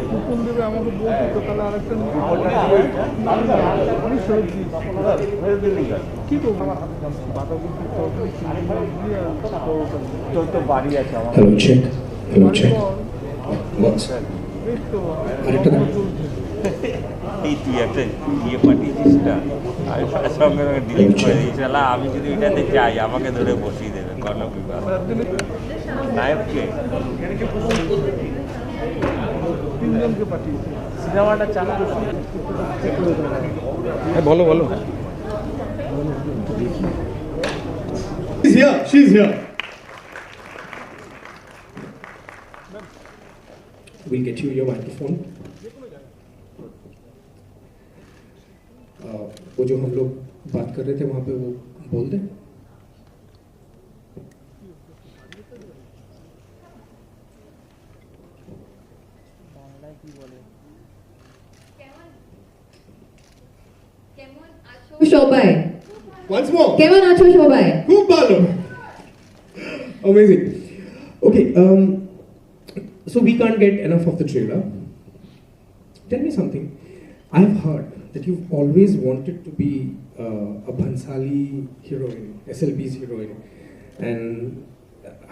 Coupon দেবে আমাকে বলতো তাহলে আরেকটা কি করবো বাড়ি আছে আমার। হ্যালো চেক, হ্যালো চেক, এই তুই একটা ইয়ে পাঠিয়েছিস না, আমি সঙ্গে সঙ্গে ডিলিট করে দিয়েছি। আমি যদি এটাতে যাই আমাকে ধরে বসিয়ে দেবে কনক বিভাগ নায়ককে। তিনজনকে পাঠিয়েছি সিনেমাটা চালা। বলো বলো। She's here. We'll get you your microphone. वो जो हम लोग बात कर रहे थे वहाँ पे वो बोल दे। সবাই Once more. কেমন আছো সবাই? খুব ভালো। Amazing. Okay, so we can't get enough of the trailer. Tell me something. I've heard that you've always wanted to be a Bhansali heroine, SLB's heroine. And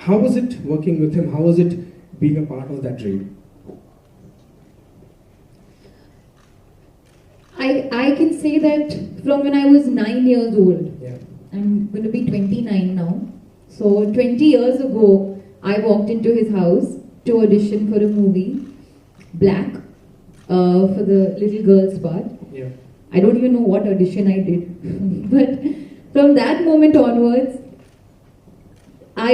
how was it working with him? How was it being a part of that dream? I can say that from when I was 9 years old. Yeah. I'm going to be 29 now. So 20 years ago, I walked into his house to audition for a movie, Black, for the little girl's part. Yeah. I don't even know what audition I did. But from that moment onwards, I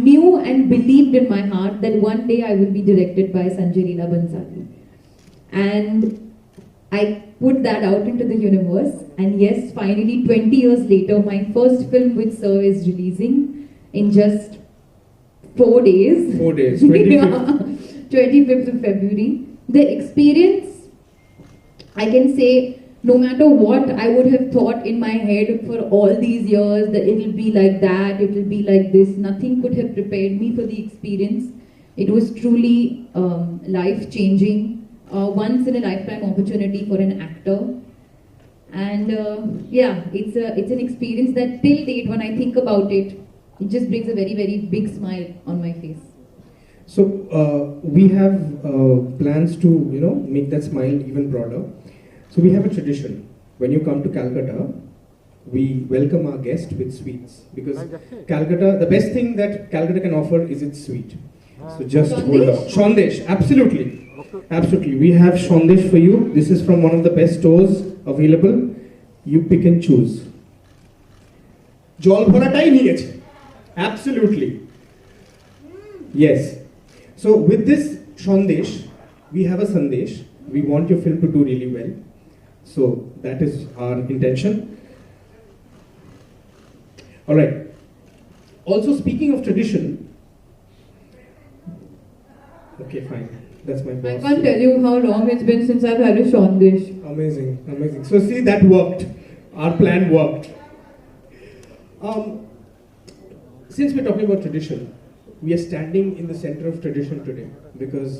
knew and believed in my heart that one day I will be directed by Sanjay, Leela, Bhansali. And I put that out into the universe, and yes, finally 20 years later, my first film with Sir is releasing in just 4 days. 4 days, 25th. 25th of February. The experience, I can say, no matter what I would have thought in my head for all these years, that it will be like that, it will be like this, nothing could have prepared me for the experience. It was truly life-changing. Once in a lifetime opportunity for an actor, and yeah, it's an experience that till date when I think about it, it just brings a very, very big smile on my face. So we have plans to make that smile even broader. So we have a tradition. When you come to Calcutta, we welcome our guest with sweets, because Calcutta, the best thing that Calcutta can offer is its sweet. So just hold on. Shandesh, absolutely. Absolutely. We have Shandesh for you. This is from one of the best stores available. You pick and choose. জলভরাটাই নিয়েছে. Absolutely. Yes. So with this Shandesh, we have a Sandesh. We want your film to do really well. So that is our intention. All right. Also, speaking of tradition. Okay, fine. That's my boss. I can't tell you how long it's been since I've had a Shandesh. Amazing, amazing. So see, that worked. Our plan worked. Since we're talking about tradition, we are standing in the center of tradition today, because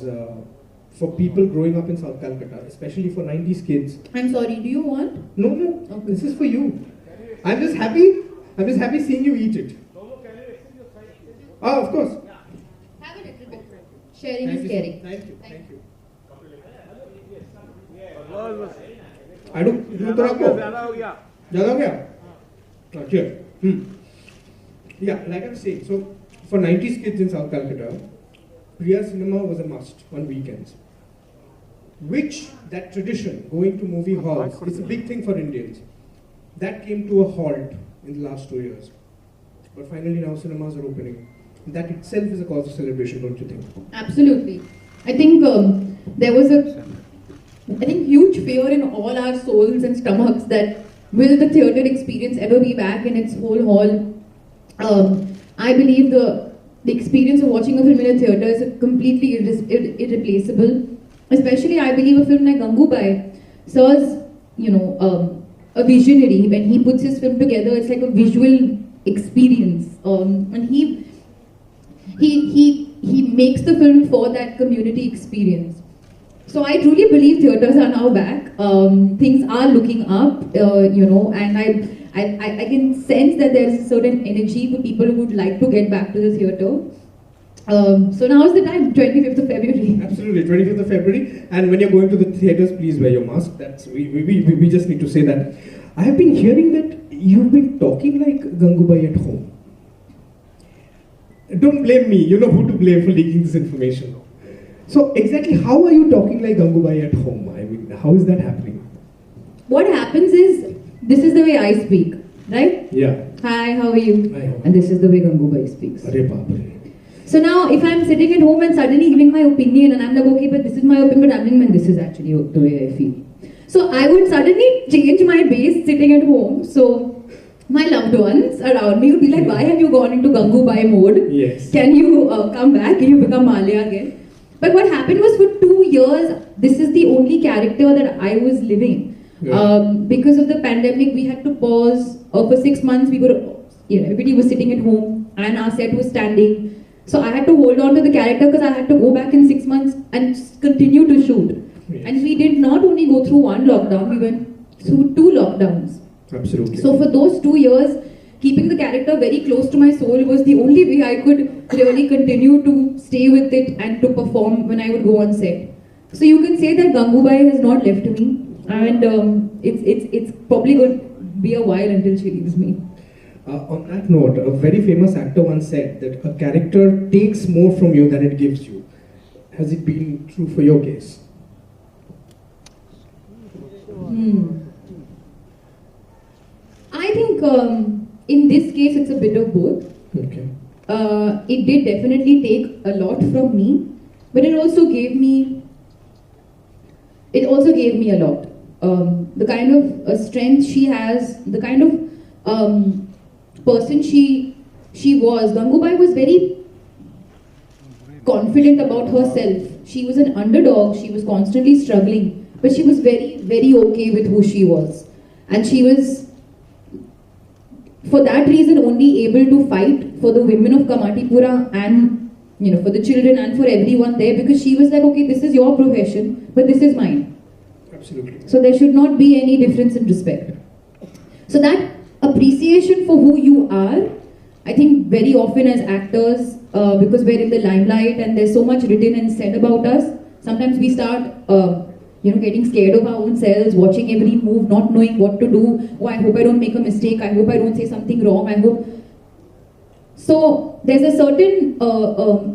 for people growing up in South Calcutta, especially for 90s kids. I'm sorry, do you want? No, okay. This is for you. I'm just happy seeing you eat it. Oh, of course. Have a little bit. Sharing is caring. Thank you. I don't. ज़्यादा हो गया? Cheers. Yeah, like I was saying, so for 90s kids in South Calcutta, Priya cinema was a must on weekends. Which that tradition, going to movie halls, is a big thing for Indians. That came to a halt in the last 2 years. But finally now cinemas are opening. That itself is a cause of celebration, don't you think? Absolutely. I think there was huge fear in all our souls and stomachs that will the theatre experience ever be back in its whole hall? I believe the experience of watching a film in a theatre is completely irreplaceable. Especially, I believe a film like Gangubai serves, a visionary. When he puts his film together, it's like a visual experience, and he makes the film for that community experience. So I truly believe theatres are now back. Things are looking up, and I can sense that there is a certain energy for people who would like to get back to the theatre. So now is the time, 25th of February. Absolutely, 25th of February. And when you're going to the theatres, please wear your mask. That's we just need to say that. I have been hearing that you've been talking like Gangubai at home. Don't blame me. You know who to blame for leaking this information. So exactly how are you talking like Gangubai at home? I mean, how is that happening? What happens is, this is the way I speak, right? Yeah. Hi, how are you? Hi, how are you? And this is the way Gangubai speaks. Arre baapre. So now, if I'm sitting at home and suddenly giving my opinion, and I'm like, okay, but this is my opinion, but I'm like, man, this is actually the way I feel. So I would suddenly change my base sitting at home. So my loved ones around me would be like, why have you gone into Gangubai mode? Yes. Can you come back? Can you become Alia again? But what happened was, for 2 years, this is the only character that I was living. Yeah. Because of the pandemic, we had to pause. For 6 months, everybody was sitting at home and our set was standing. So I had to hold on to the character because I had to go back in 6 months and continue to shoot. Yes. And we did not only go through one lockdown, we went through 2 lockdowns. Absolutely. So for those 2 years, keeping the character very close to my soul was the only way I could really continue to stay with it and to perform when I would go on set. So you can say that Gangubai has not left me, and it's probably going to be a while until she leaves me. On that note, a very famous actor once said that a character takes more from you than it gives you. Has it been true for your case? I think in this case it's a bit of both. Okay. It did definitely take a lot from me, but it also gave me a lot. The kind of strength she has, the kind of person she was. Gangubai was very confident about herself. She was an underdog. She was constantly struggling, but she was very, very okay with who she was, and she was, for that reason, only able to fight for the women of Kamatipura and for the children and for everyone there, because she was like, okay, this is your profession, but this is mine. Absolutely. So there should not be any difference in respect. So that appreciation for who you are, I think very often as actors, because we're in the limelight and there's so much written and said about us, sometimes we start getting scared of our own selves, watching every move, not knowing what to do. Oh, I hope I don't make a mistake. I hope I don't say something wrong. I hope. So there's a certain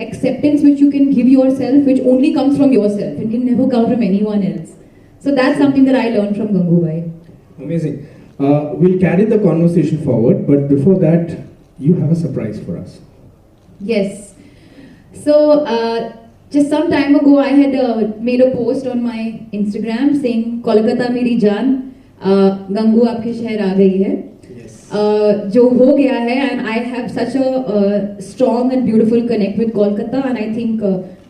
acceptance which you can give yourself, which only comes from yourself and can never come from anyone else. So that's something that I learned from Gangubai. Amazing. We'll carry the conversation forward, but before that, you have a surprise for us. Yes. So just some time ago, I had made a post on my Instagram saying, Kolkata Meri Jaan, Gangu aapke shahar aa gayi hai. Yes. Jo ho gaya hai, and I have such a strong and beautiful connect with Kolkata, and I think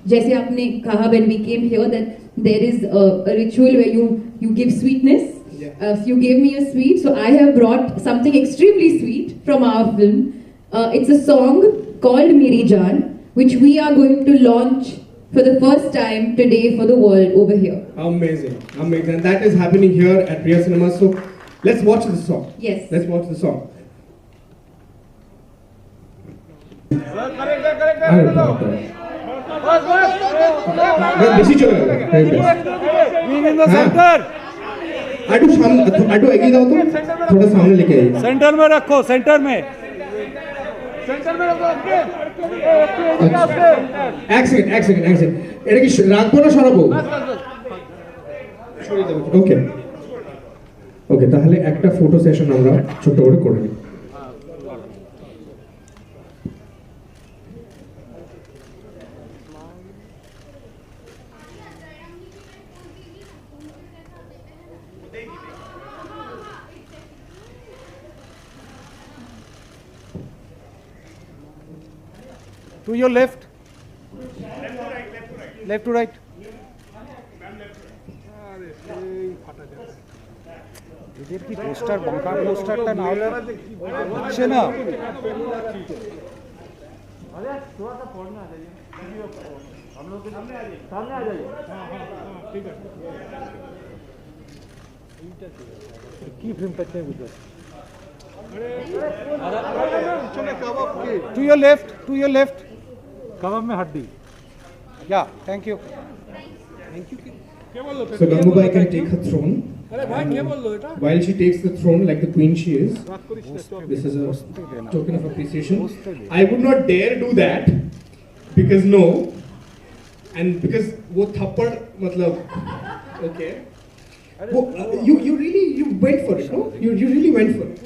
jaise aapne kaha when we came here that there is a ritual where you give sweetness. Yeah. So you gave me a sweet, so I have brought something extremely sweet from our film. It's a song called Meri Jaan, which we are going to launch for the first time today for the world over here. Amazing, amazing. And that is happening here at Priya Cinema. So let's watch the song. Yes. Let's watch the song. বেশি চলে গেল in the center. आटू एगी दाओ तो थोड़ा सामने लेके आइए centre में रखो, सेंटर में रखो। एक सेकंड এটা কি রাখবো না সরাবো ওকে ওকে তাহলে একটা ফটো সেশন আমরা ছোট করে করে নিই To your left. Left to right. এদের কি পোস্টার বাঁকা পোস্টারটা না হলে হচ্ছে না। কি ফিল্ম করতে हैं बुझे? To your left, to your left. कबाब में हड्डी. Yeah, thank you. Thank you. So Gangubai can take her throne. While she takes the throne like the queen she is, this is a token of appreciation. I would not dare do that because no, and because wo thappad matlab okay. You really went for it, no? You really went for it.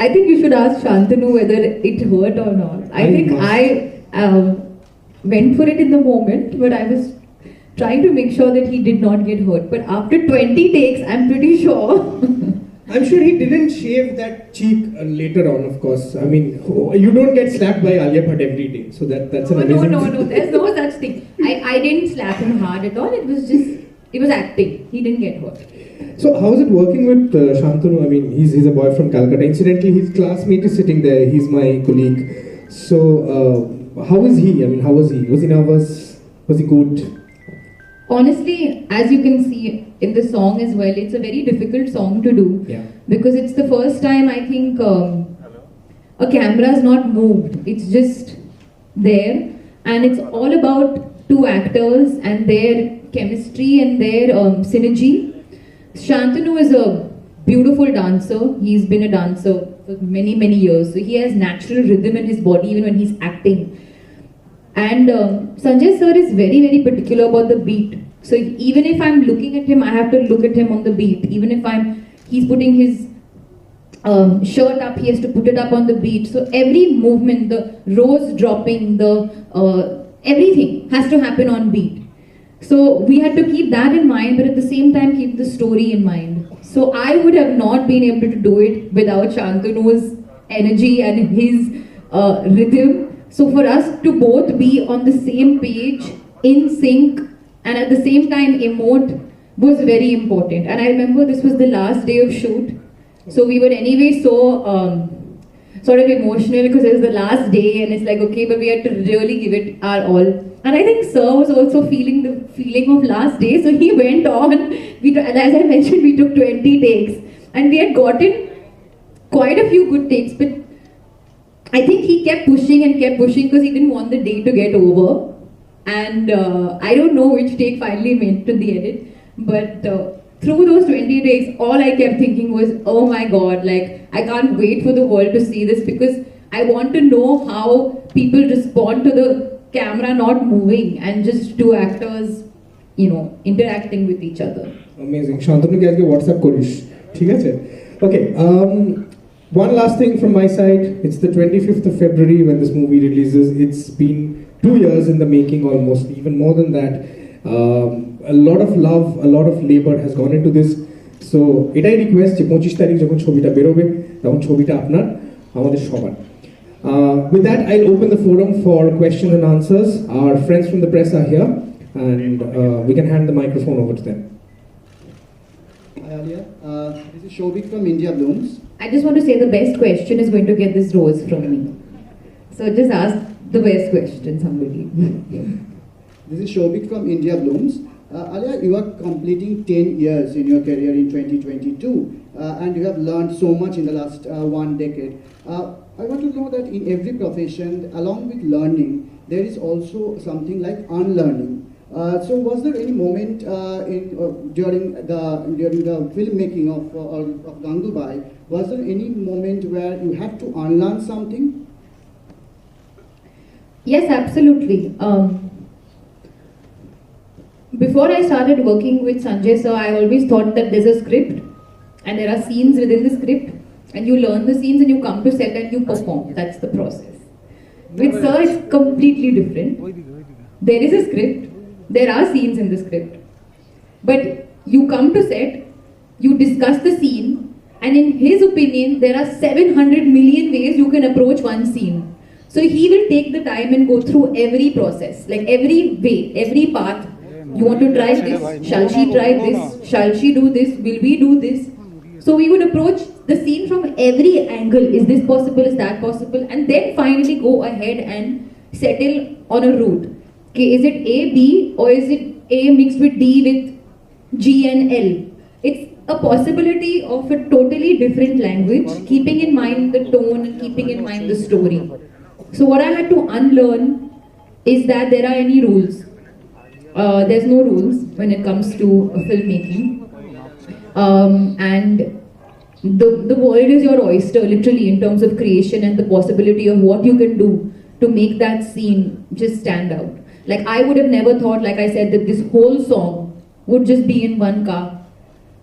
I think you should ask Shanatanu whether it hurt or not. I think I went for it in the moment, but I was trying to make sure that he did not get hurt. But after 20 takes, I'm pretty sure. I'm sure he didn't shave that cheek later on, of course. I mean, you don't get slapped by Alia Bhatt every day, so that's an amazing No. There's no such thing. I didn't slap him hard at all. It was acting. He didn't get hurt. So how is it working with Shanatanu? I mean, he's a boy from Kolkata. Incidentally, his classmate is sitting there. He's my colleague. So how is he? I mean, how was he? Was he nervous? Was he good? Honestly, as you can see in the song as well, it's a very difficult song to do. Yeah. Because it's the first time I think a camera is not moved. It's just there. And it's all about two actors and their chemistry and their synergy. Shanatanu is a beautiful dancer. He's been a dancer for many, many years. So he has natural rhythm in his body even when he's acting. And Sanjay sir is very, very particular about the beat. So even if I'm looking at him, I have to look at him on the beat. Even if he's putting his shirt up, he has to put it up on the beat. So every movement, the rose dropping, everything has to happen on beat. So we had to keep that in mind, but at the same time keep the story in mind. So I would have not been able to do it without Shantanu's energy and his rhythm. So for us to both be on the same page, in sync, and at the same time emote was very important. And I remember this was the last day of shoot. So we were anyway so sort of emotional because it was the last day and it's like, okay, but we had to really give it our all. And I think Sir was also feeling the feeling of last day, so he went on. And as I mentioned, we took 20 takes. And we had gotten quite a few good takes, but I think he kept pushing because he didn't want the day to get over. And I don't know which take finally made to the edit, but through those 20 days, all I kept thinking was, oh my God, like, I can't wait for the world to see this because I want to know how people respond to the camera not moving and just two actors, interacting with each other. Amazing. Shantanu ke aajke WhatsApp korish. Theek ache? Okay. One last thing from my side. It's the 25th of February when this movie releases. It's been 2 years in the making almost, even more than that. A lot of love, a lot of labor has gone into this. So, এটাই request যে 25 তারিখ যখন ছবিটা বেরোবে তখন ছবিটা আপনার আমাদের সবার। With that, I'll open the forum for questions and answers. Our friends from the press are here, and we can hand the microphone over to them. Hi Alia, this is Shobik from India Blooms. I just want to say the best question is going to get this rose from me. So just ask the best question, somebody. This is Shobik from India Blooms. Alia, you are completing 10 years in your career in 2022, and you have learned so much in the last 1 decade. I want to know that in every profession, along with learning, there is also something like unlearning. So was there any moment during the filmmaking of Gangubai, was there any moment where you had to unlearn something? Yes, absolutely. Before I started working with Sanjay sir, I always thought that there's a script and there are scenes within the script and you learn the scenes and you come to set and you perform. That's the process. With sir, it's completely different. There is a script, there are scenes in the script, but you come to set, you discuss the scene And in his opinion, there are 700 million ways you can approach one scene. So he will take the time and go through every process, like every way, every path. You want to try this? Shall she try this? Shall she do this? Will we do this? So we would approach the scene from every angle. Is this possible? Is that possible? And then finally go ahead and settle on a route. Okay, is it A, B, or is it A mixed with D with G and L? It's a possibility of a totally different language, keeping in mind the tone and keeping in mind the story. So what I had to unlearn is that there are any rules. There's no rules when it comes to filmmaking. And the world is your oyster, literally, in terms of creation and the possibility of what you can do to make that scene just stand out. Like, I would have never thought, like I said, that this whole song would just be in one car.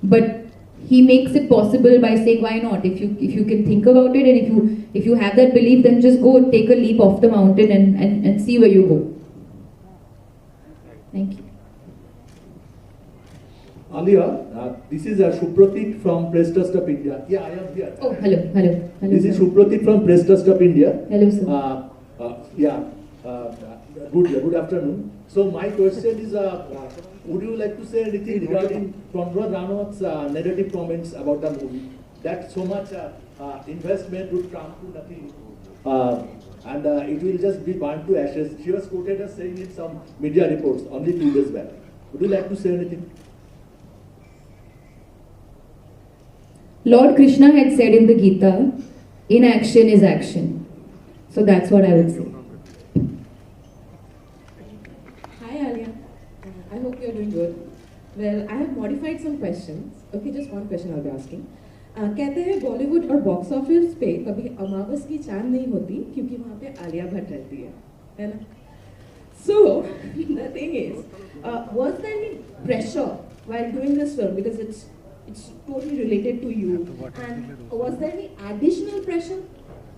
But he makes it possible by saying, why not? If you can think about it, and if you have that belief, then just go take a leap off the mountain and see where you go. Thank you. Alia, this is Supratik from Press Trust of India. Yeah, I am here. Oh, hello. This is Supratik from Press Trust of India. Hello, sir. Good afternoon. So my question is, would you like to say anything regarding Conrad Ranawat's negative comments about the movie? That so much investment would come to nothing, and it will just be burned to ashes. She was quoted as saying in some media reports only 2 days back. Would you like to say anything? Lord Krishna had said in the Gita, inaction is action. So that's what I would say. Hi Alia, I hope you're doing good. Well, I have modified some questions. Okay, just one question I'll be asking. कहते हैं बॉलीवुड और box office पे कभी अमावस की चांद नहीं होती क्योंकि वहाँ पे आलिया भट्ट रहती है ना? So the thing is, was there any pressure while doing this film, because it's totally related to you, and was there any additional pressure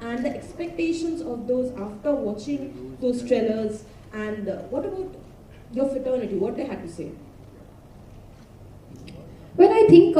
and the expectations of those after watching those trailers, and what about your fraternity, what they had to say? Well, I think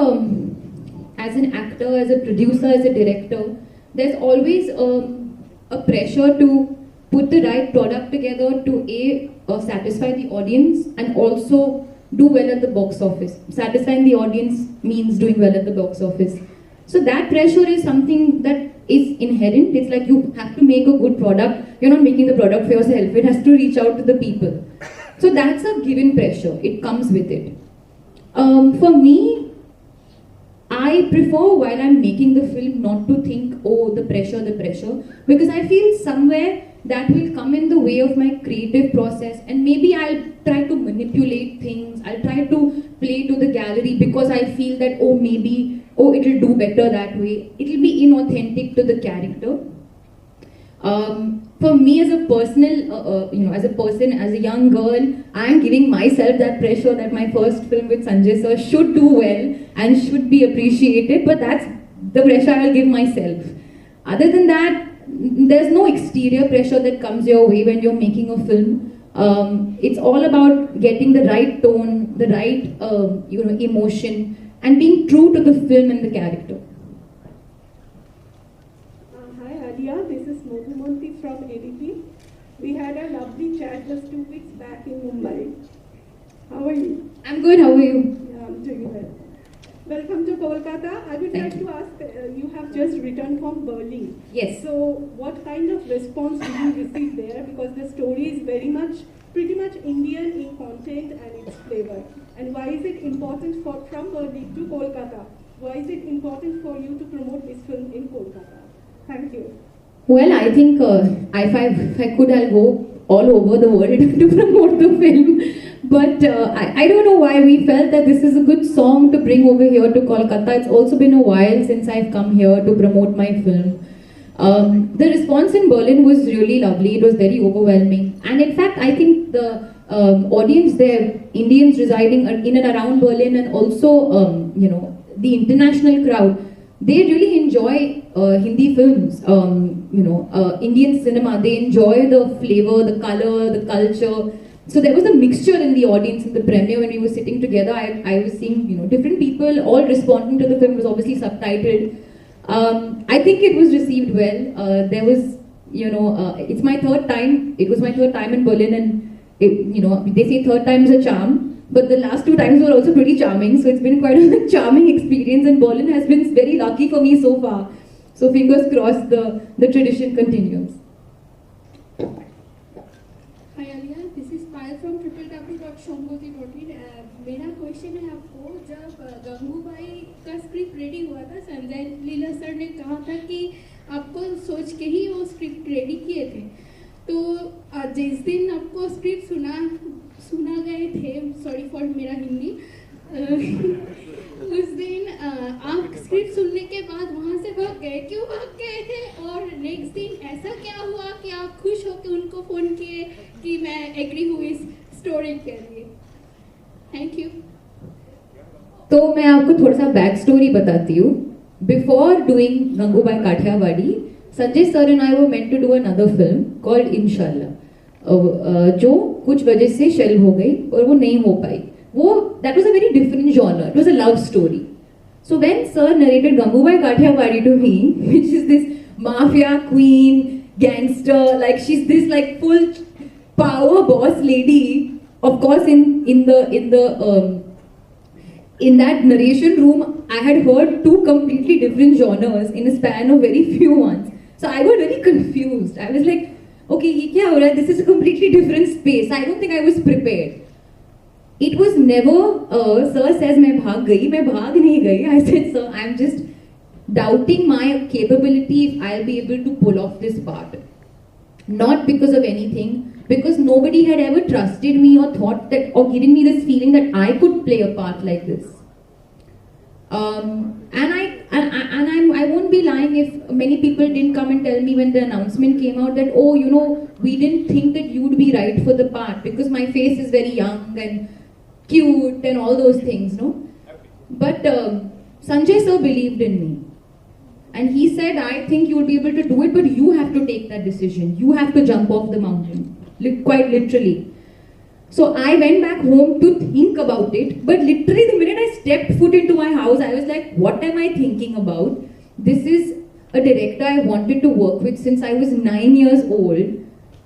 as an actor, as a producer, as a director, there's always a pressure to put the right product together to satisfy the audience and also do well at the box office. Satisfying the audience means doing well at the box office. So that pressure is something that is inherent. It's like you have to make a good product. You're not making the product for yourself. It has to reach out to the people. So that's a given pressure. It comes with it. For me, I prefer while I'm making the film not to think, oh, the pressure, because I feel somewhere that will come in the way of my creative process, and maybe I'll try to manipulate things, I'll try to play to the gallery because I feel that, it'll do better that way. It'll be inauthentic to the character. For me as a personal, as a young girl, I'm giving myself that pressure that my first film with Sanjay sir should do well and should be appreciated, but that's the pressure I'll give myself. Other than that, there's no exterior pressure that comes your way when you're making a film. It's all about getting the right tone, the right emotion, and being true to the film and the character. Hi Alia, this is Madhumanti from ADP. We had a lovely chat just 2 weeks back in Mumbai. How are you? I'm good, how are you? Yeah, I'm doing well. Welcome to Kolkata. I would like to ask, you have just returned from Berlin. Yes. So what kind of response did you receive there? Because the story is pretty much Indian in content and its flavor. And why is it important from Berlin to Kolkata? Why is it important for you to promote this film in Kolkata? Thank you. Well, I think if I could, I'll go all over the world to promote the film. But I don't know why we felt that this is a good song to bring over here to Kolkata. It's also been a while since I've come here to promote my film. The response in Berlin was really lovely. It was very overwhelming. And in fact, I think the audience there, Indians residing in and around Berlin, and also, the international crowd, they really enjoy Hindi films, Indian cinema. They enjoy the flavor, the color, the culture. So there was a mixture in the audience in the premiere when we were sitting together. I was seeing, you know, different people all responding to the film. It was obviously subtitled. I think it was received well. There was, you know, it's my third time. It was my third time in Berlin, and you know, they say third time is a charm. But the last 2 times were also pretty charming. So it's been quite a charming experience, and Berlin has been very lucky for me so far. So fingers crossed, the tradition continues. Hi Alia, this is Payal from www.shongoti.in. मेरा question है आपको, जब गंगूबाई का script ready हुआ था, Sanjay Leela sir ने कहा था कि आपको सोच के ही वो स्क्रिप्ट रेडी किए थे. तो जिस दिन आपको स्क्रिप्ट सुना गए थे, सॉरी फॉर मेरा हिंदी, उस दिन आप स्क्रिप्ट सुनने के बाद वहाँ से भाग गए. क्यों भाग गए थे? और नेक्स्ट दिन ऐसा क्या हुआ कि आप खुश होकर उनको फ़ोन किए कि मैं एग्री हूँ इस स्टोरी के लिए? Thank you. तो मैं आपको थोड़ा सा बैक स्टोरी बताती हूँ. Before doing Gangubai Kathiawadi, Sanjay sir and I were meant to do another film called Inshallah, जो कुछ वजह से शेल्व हो गई और वो नहीं हो पाई. That was a very different genre. It was a love story. So when Sir narrated Gangubai Kathiawadi to me, which is this mafia queen, gangster, like she's this like full power boss lady. Of course, in that narration room, I had heard 2 completely different genres in a span of very few months. So I got very confused. I was like, okay, ye kya ho raha hai? This is a completely different space. I don't think I was prepared. It was never, sir says, मैं भाग नहीं गई. I said, sir, I'm just doubting my capability if I'll be able to pull off this part. Not because of anything, because nobody had ever trusted me or thought that, or given me this feeling that I could play a part like this. I won't be lying if many people didn't come and tell me when the announcement came out that, oh, you know, we didn't think that you'd be right for the part because my face is very young and cute and all those things, no? But Sanjay sir believed in me. And he said, I think you'll be able to do it, but you have to take that decision. You have to jump off the mountain, quite literally. So I went back home to think about it, but literally the minute I stepped foot into my house, I was like, what am I thinking about? This is a director I wanted to work with since I was 9 years old.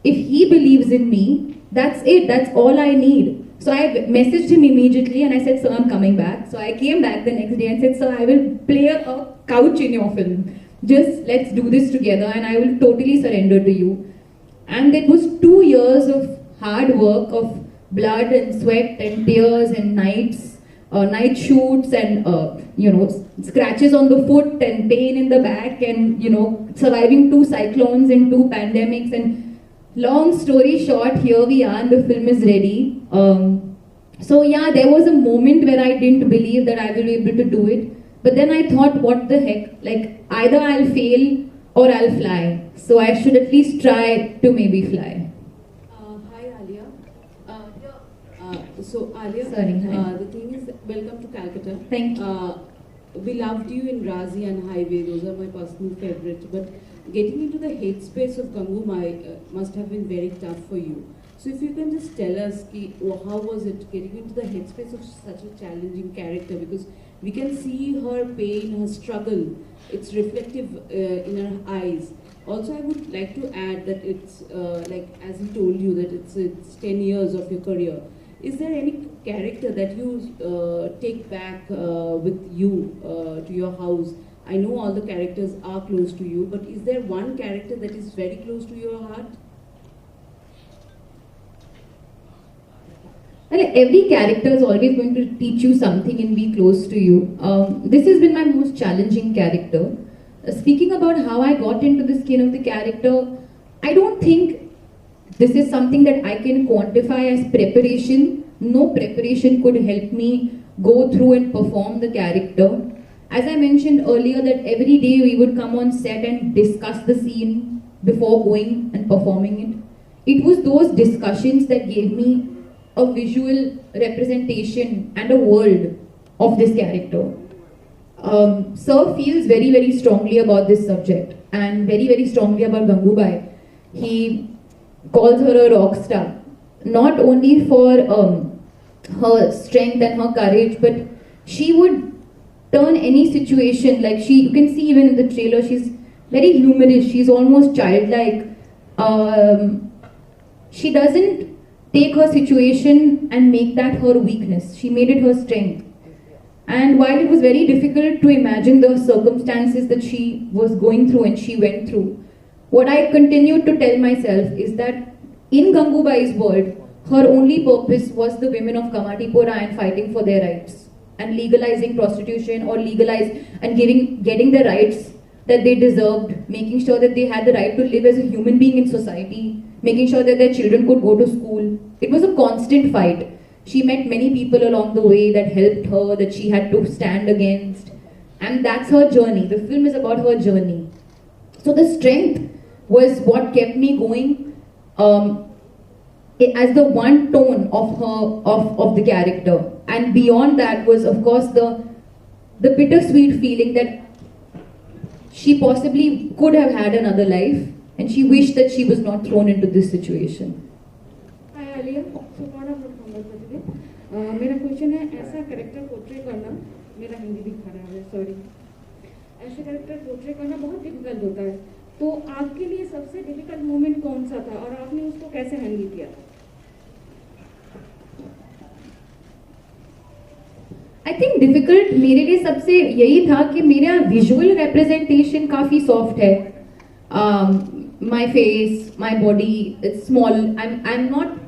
If he believes in me, that's it, that's all I need. So I messaged him immediately and I said, sir, I'm coming back. So I came back the next day and said, sir, I will play a couch in your film. Just let's do this together and I will totally surrender to you. And it was 2 years of hard work, of blood and sweat and tears and nights, night shoots and, you know, scratches on the foot and pain in the back and, you know, surviving 2 cyclones and 2 pandemics. And long story short, here we are and the film is ready. So yeah, there was a moment where I didn't believe that I will be able to do it. But then I thought, what the heck, like either I'll fail or I'll fly. So I should at least try to maybe fly. Hi Alia. So Alia, Sorry, hi. the thing is, welcome to Calcutta. Thank you. We loved you in Razi and Highway, those are my personal favorites. But getting into the headspace of Gangubai must have been very tough for you. So if you can just tell us, how was it getting into the headspace of such a challenging character? Because we can see her pain, her struggle. It's reflective in her eyes. Also, I would like to add that it's like, as he told you, that it's 10 years of your career. Is there any character that you take back with you to your house? I know all the characters are close to you, but is there one character that is very close to your heart? Well, every character is always going to teach you something and be close to you. This has been my most challenging character. Speaking about how I got into the skin of the character, I don't think this is something that I can quantify as preparation. No preparation could help me go through and perform the character. As I mentioned earlier, that every day we would come on set and discuss the scene before going and performing it. It was those discussions that gave me a visual representation and a world of this character. Sir feels very, very strongly about this subject and very, very strongly about Gangubai. He calls her a rock star. not only for her strength and her courage, but she would turn any situation, like you can see even in the trailer, she's very humorous, she's almost childlike. She doesn't take her situation and make that her weakness. She made it her strength. And while it was very difficult to imagine the circumstances that she was going through and she went through, what I continued to tell myself is that in Gangubai's world, her only purpose was the women of Kamatipura and fighting for their rights and legalizing prostitution, or getting the rights that they deserved, making sure that they had the right to live as a human being in society, making sure that their children could go to school. It was a constant fight. She met many people along the way that helped her, that she had to stand against. And that's her journey. The film is about her journey. So the strength was what kept me going as the one tone of the character. And beyond that was, of course, the bittersweet feeling that she possibly could have had another life, and she wished that she was not thrown into this situation. Hi Alia, Suparna from Bangladesh. मेरा question है, ऐसा character portray करना, मेरा हिंदी भी खराब है, sorry, ऐसे character portray करना बहुत डिफिकल्ट होता है, तो आपके लिए सबसे डिफिकल्ट मोमेंट कौन सा था और आपने उसको कैसे हैंडल किया? I think difficult मेरे लिए सबसे यही था कि मेरा विजुअल representation काफी soft है. My face, my body, it's small. I'm not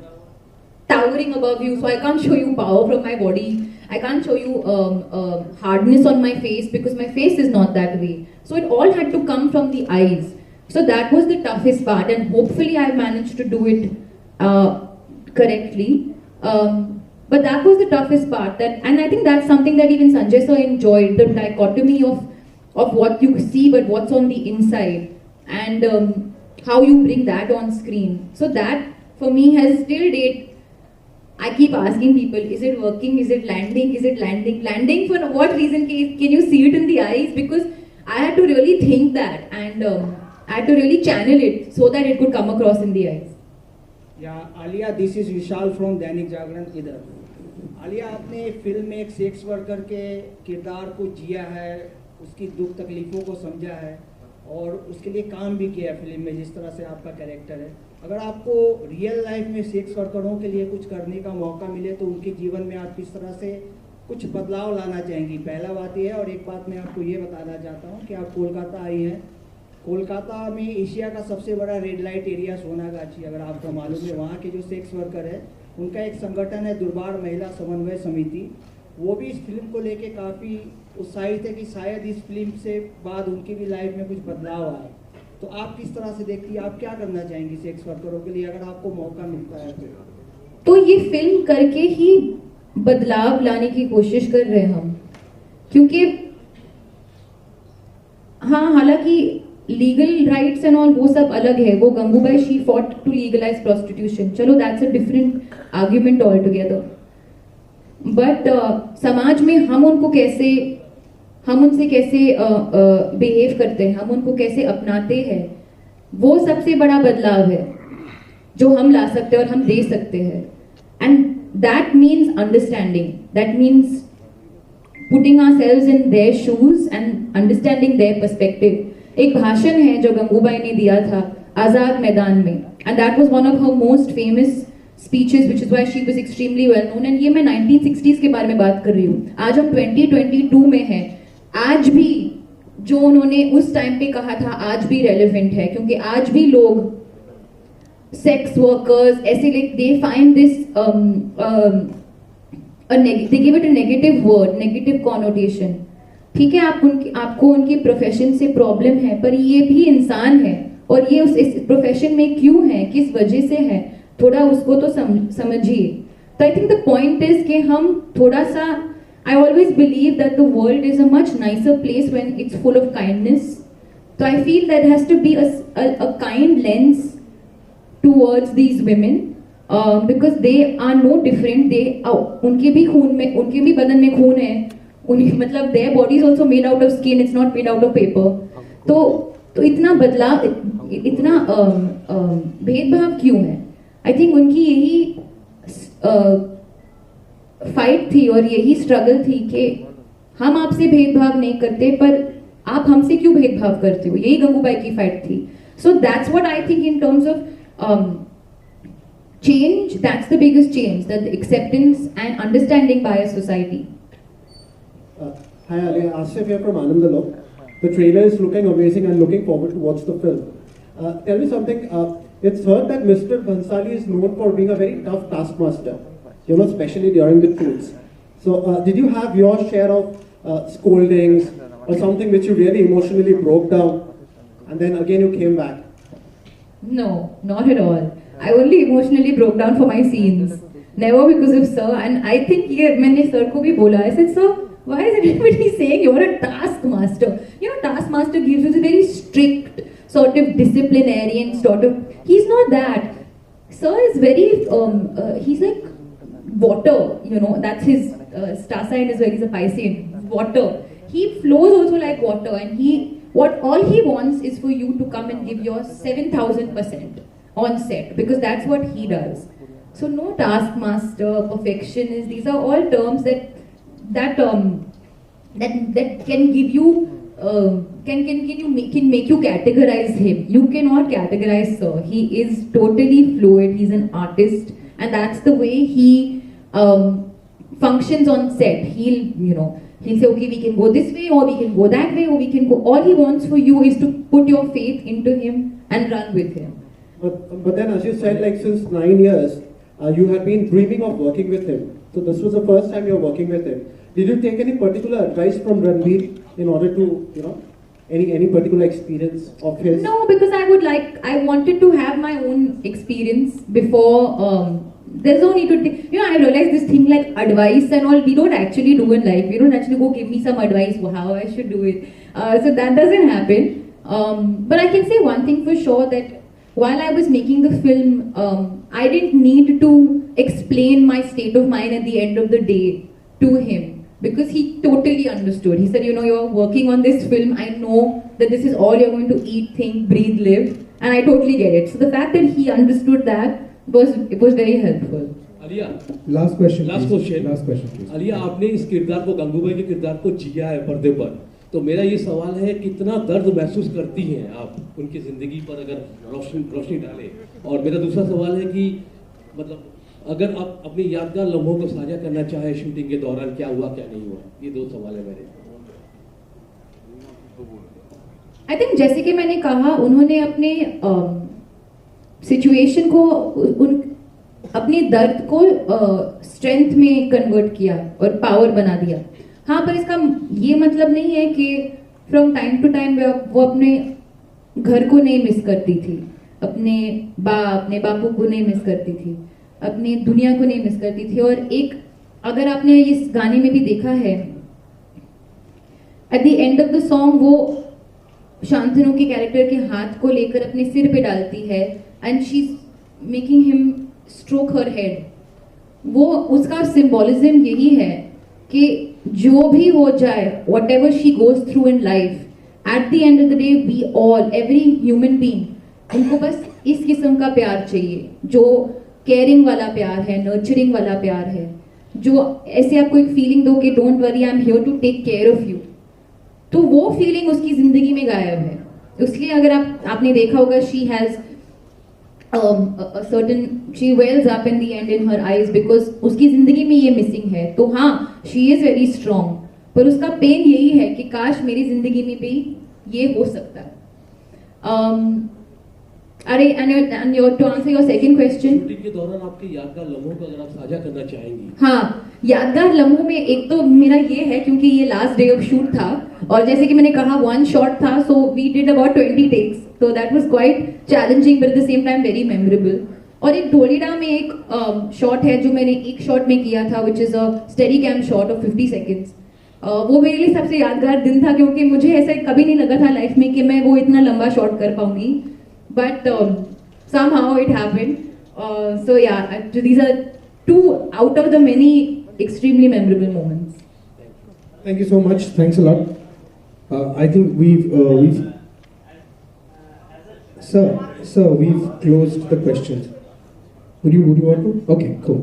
towering above you, so I can't show you power from my body. I can't show you hardness on my face because my face is not that way. So it all had to come from the eyes. So that was the toughest part, and hopefully I managed to do it correctly. But that was the toughest part, and I think that's something that even Sanjay sir enjoyed, the dichotomy of what you see but what's on the inside, and how you bring that on screen. So that for me has till date, I keep asking people, is it working, is it landing, landing for what reason? Can you see it in the eyes? Because I had to really think that, and I had to really channel it so that it could come across in the eyes. Yeah, Alia, this is Vishal from Dainik Jagran इधर. आलिया, आपने film में एक sex worker के किरदार को जिया है, उसकी दुख तकलीफ़ों को समझा है और उसके लिए काम भी किया फिल्म में, जिस तरह से आपका कैरेक्टर है. अगर आपको रियल लाइफ में सेक्स वर्करों के लिए कुछ करने का मौका मिले तो उनके जीवन में आप किस तरह से कुछ बदलाव लाना चाहेंगी? पहला बात ये है, और एक बात मैं आपको ये बताना चाहता हूँ कि आप कोलकाता आई हैं. कोलकाता में एशिया का सबसे बड़ा रेड लाइट एरिया सोनागाछी, अगर आपको मालूम है, वहाँ के जो सेक्स वर्कर है उनका एक संगठन है दुर्बार महिला समन्वय समिति. वो भी इस फिल्म को लेके काफ़ी उत्साहित है कि शायद इस फिल्म से बाद उनकी भी लाइफ में कुछ बदलाव आए. तो आप किस तरह से देखती हैं, आप क्या करना चाहेंगी सेक्स वर्करों के लिए अगर आपको मौका मिलता है? तो ये फिल्म करके ही बदलाव लाने की कोशिश कर रहे हैं हम, क्योंकि हाँ, हालांकि लीगल राइट्स एंड ऑल वो सब अलग है. वो Gangubai she fought to legalise prostitution, चलो that's a different argument all together. But समाज में हम उनसे कैसे बिहेव करते हैं, हम उनको कैसे अपनाते हैं, वो सबसे बड़ा बदलाव है जो हम ला सकते हैं और हम दे सकते हैं. And that means understanding, that means putting ourselves in their shoes and understanding their perspective. एक भाषण है जो गंगूबाई ने दिया था आजाद मैदान में, and that was one of her most famous speeches, which is why she was extremely well known. And ये मैं 1960s के बारे में बात कर रही हूँ. आज हम 2022 में हैं. आज भी जो उन्होंने उस टाइम पे कहा था आज भी रेलेवेंट है, क्योंकि आज भी लोग सेक्स वर्कर्स ऐसे they find this they give it a negative word, negative connotation. ठीक है, आपको उनके प्रोफेशन से प्रॉब्लम है, पर ये भी इंसान है और ये इस प्रोफेशन में क्यों है, किस वजह से है, थोड़ा उसको तो समझिए. तो I think the point is कि हम थोड़ा सा, I always believe that the world is a much nicer place when it's full of kindness. तो I feel that has to be a kind lens towards these women, because they are no different. उनके भी खून में, उनके भी बदन में खून है, उनकी मतलब their body is also made out of skin, it's not made out of paper. तो इतना बदलाव, इतना भेदभाव क्यों है? आई थिंक उनकी यही फाइट थी और यही स्ट्रगल थी कि हम आपसे भेदभाव नहीं करते पर आप हमसे क्यों भेदभाव करते हो, यही गंगूबाई की फाइट थी. So that's what I think in terms of change, that's the biggest change, that the acceptance and understanding by a society. Hi Alia, Asif here from Anandalok. The trailer is looking amazing and looking forward to watch the film. Tell me something, it's heard that Mr. Bhansali is known for being a very tough taskmaster, you know, especially during the shoots. So did you have your share of scoldings or something which you really emotionally broke down and then again you came back? No, not at all. I only emotionally broke down for my scenes. Never because of sir. And I think ये मैंने sir को भी बोला. I said, sir, why is everybody saying you're a taskmaster? You know, taskmaster gives you a very strict sort of disciplinarian sort of. He's not that. Sir is very. He's like water. You know, that's his star sign is where he's a Piscean. Water. He flows also like water, and all he wants is for you to come and give your 7,000%. On set, because that's what he does. So no taskmaster, perfectionist, these are all terms that can give you can make you categorize him. You cannot categorize sir. He is totally fluid. He's an artist, and that's the way he functions on set. He'll say, okay, we can go this way, or we can go that way, or we can go. All he wants for you is to put your faith into him and run with him. But then, as you said, like since 9 years, you have been dreaming of working with him. So this was the first time you're working with him. Did you take any particular advice from Ranveer in order to, you know, any particular experience of his? No, because I wanted to have my own experience before. There's no need to take. You know, I realized this thing like advice and all. We don't actually do in life. We don't actually go give me some advice how I should do it. So that doesn't happen. But I can say one thing for sure that. While I was making the film, I didn't need to explain my state of mind at the end of the day to him because he totally understood. He said, you know, you're working on this film. I know that this is all you're going to eat, think, breathe, live. And I totally get it. So the fact that he understood that was very helpful. Alia. Last question. Last question, please. Alia, आपने इस किरदार को गंगूबाई के किरदार को जिया है पर्दे पर. तो मेरा ये सवाल है कितना दर्द महसूस करती हैं आप उनकी ज़िंदगी पर अगर रोशनी डालें. और मेरा दूसरा सवाल है कि मतलब अगर आप अपनी यादगार लम्हों को साझा करना चाहें शूटिंग के दौरान क्या हुआ क्या नहीं हुआ, ये दो सवाल है मेरे. आई थिंक जैसे कि मैंने कहा उन्होंने अपने सिचुएशन को अपने दर्द को स्ट्रेंथ में कन्वर्ट किया और पावर बना दिया. हाँ, पर इसका ये मतलब नहीं है कि फ्रॉम टाइम टू टाइम वो अपने घर को नहीं मिस करती थी, अपने बापू को नहीं मिस करती थी, अपनी दुनिया को नहीं मिस करती थी. और एक अगर आपने इस गाने में भी देखा है, at the end of the song वो शांतनु के कैरेक्टर के हाथ को लेकर अपने सिर पे डालती है and she is making him stroke her head. वो उसका सिंबॉलिज्म यही है कि जो भी हो जाए, whatever she goes through in life, at the end of the day, we all, every human being, उनको बस इस किस्म का प्यार चाहिए, जो केयरिंग वाला प्यार है, नर्चरिंग वाला प्यार है, जो ऐसे आपको एक फीलिंग दो कि don't worry, I am here to take care of you. तो वो फीलिंग उसकी जिंदगी में गायब है. इसलिए अगर आपने देखा होगा, she has she wells up in the end in her eyes because उसकी जिंदगी में ये मिसिंग है. तो हाँ, she is very strong, पर उसका पेन यही है कि काश मेरी जिंदगी में भी ये हो सकता है. And to answer your second question, shooting के दौरान आपके यादगार लम्हों को अगर आप साझा करना चाहेंगी. हाँ, यादगार लम्हों में एक तो मेरा ये है क्योंकि ये लास्ट डे ऑफ शूट था और जैसे कि मैंने कहा 1 शॉट था, so we did about 20 takes, so that was quite challenging but at the same time very memorable. और एक ढोलीडा में एक शॉट है जो मैंने एक शॉट में किया था, which is a steady cam shot of 50 seconds. वो मेरे लिए सबसे यादगार दिन था क्योंकि मुझे ऐसा कभी नहीं लगा था लाइफ में कि मैं वो इतना लंबा शॉट कर पाऊंगी. But somehow it happened. So yeah, these are 2 out of the many extremely memorable moments. Thank you so much. Thanks a lot. I think we've Sir, we've closed the questions. Would you want to? Okay, cool.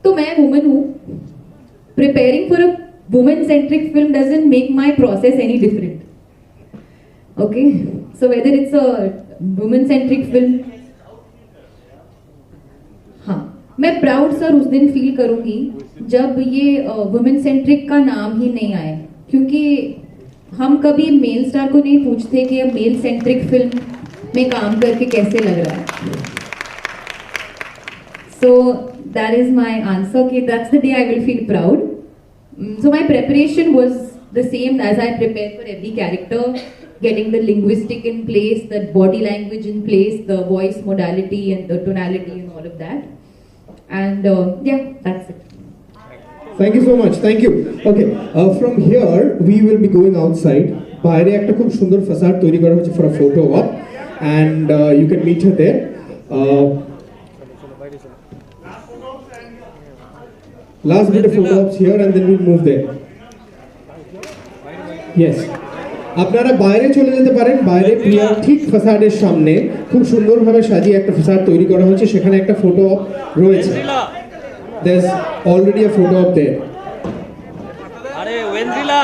तो मैं woman हूँ. Preparing for a woman-centric film doesn't make my process any different. Okay, so whether it's a woman-centric film, हाँ, मैं proud sir उस दिन feel करूँगी जब ये woman-centric का नाम ही नहीं आए, क्योंकि हम कभी मेल स्टार को नहीं पूछते कि अब मेल-centric film में काम करके कैसे लग रहा है. So that is my answer. Okay, that's the day I will feel proud. So my preparation was the same as I prepared for every character, getting the linguistic in place, the body language in place, the voice modality and the tonality and all of that. And yeah, that's it. Thank you so much. Thank you. Okay, from here we will be going outside. বাইরে একটা খুব সুন্দর ফাসাদ তৈরি করা হয়েছে for a photo op, and you can meet her there. Last bit of photo ops here and then we'll move there. Yes. আপনারা বাইরে চলে যেতে পারেন. বাইরে প্রিয়ার ঠিক ফাসাদের সামনে খুব সুন্দরভাবে সাজিয়ে একটা ফাসাদ তৈরি করা হয়েছে, সেখানে একটা ফটো অপ রয়েছে. There's already a photo op there. আরে ওয়েন্দ্রিলা